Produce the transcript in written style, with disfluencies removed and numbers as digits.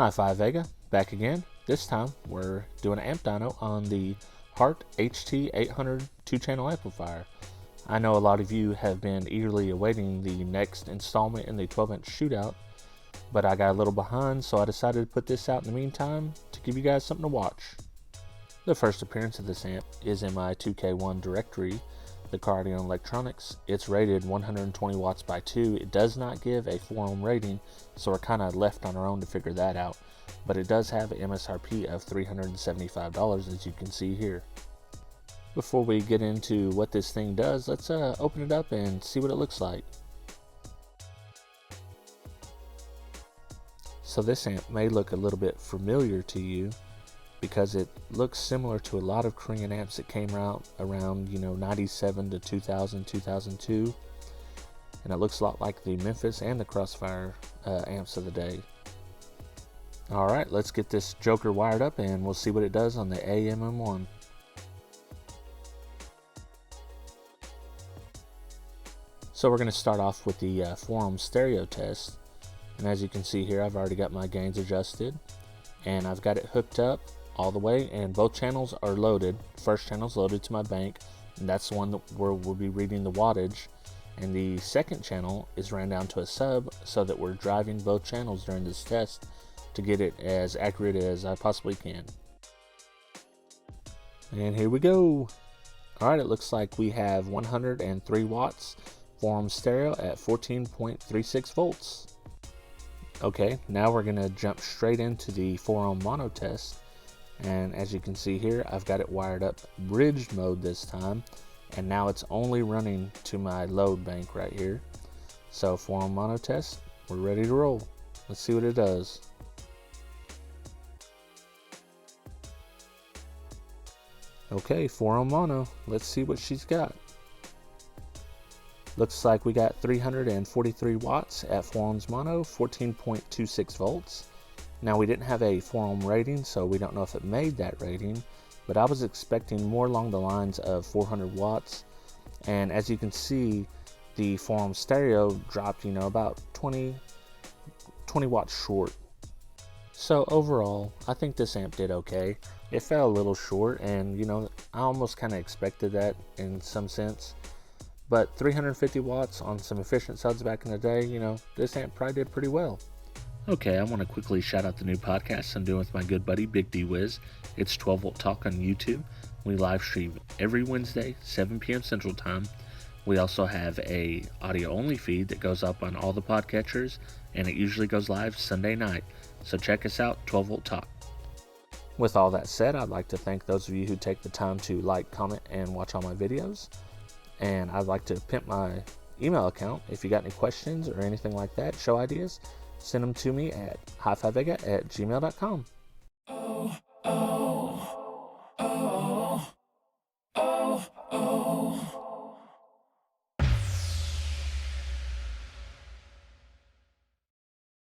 Hi-Fi Vega, back again. This time we're doing an amp dyno on the Hart HT-800 2-channel amplifier. I know a lot of you have been eagerly awaiting the next installment in the 12-inch shootout, but I got a little behind, so I decided to put this out in the meantime to give you guys something to watch. The first appearance of this amp is in my 2K1 directory, the car audio and electronics. It's rated 120 watts by 2. It does not give a 4-ohm rating, so we're kind of left on our own to figure that out. But it does have an MSRP of $375, as you can see here. Before we get into what this thing does, let's open it up and see what it looks like. So this amp may look a little bit familiar to you, because it looks similar to a lot of Korean amps that came out around 97 to 2000, 2002, and it looks a lot like the Memphis and the Crossfire amps of the day. Alright, let's get this joker wired up and we'll see what it does on the AMM1. So we're going to start off with the 4-ohm stereo test, and as you can see here, I've already got my gains adjusted and I've got it hooked up all the way, and both channels are loaded. First channel's loaded to my bank, and that's the one where we'll be reading the wattage, and the second channel is ran down to a sub so that we're driving both channels during this test to get it as accurate as I possibly can. And here we go. Alright, it looks like we have 103 watts 4-ohm stereo at 14.36 volts. Okay, now we're going to jump straight into the 4-ohm mono test. And as you can see here, I've got it wired up bridged mode this time, and now it's only running to my load bank right here. So 4-ohm mono test, we're ready to roll. Let's see what it does. Okay, 4-ohm mono, let's see what she's got. Looks like we got 343 watts at 4 ohms mono, 14.26 volts. Now, we didn't have a 4-ohm rating, so we don't know if it made that rating, but I was expecting more along the lines of 400 watts. And as you can see, the 4-ohm stereo dropped, about 20 watts short. So overall, I think this amp did okay. It fell a little short, and I almost kind of expected that in some sense. But 350 watts on some efficient subs back in the day, this amp probably did pretty well. Okay, I want to quickly shout out the new podcast I'm doing with my good buddy Big D Wiz. It's 12 Volt Talk on YouTube. We live stream every Wednesday, 7 p.m. Central Time. We also have a audio only feed that goes up on all the podcatchers, and it usually goes live Sunday night. So check us out, 12 Volt Talk. With all that said, I'd like to thank those of you who take the time to like, comment, and watch all my videos. And I'd like to pimp my email account. If you got any questions or anything like that, show ideas, send them to me at hifivega@gmail.com.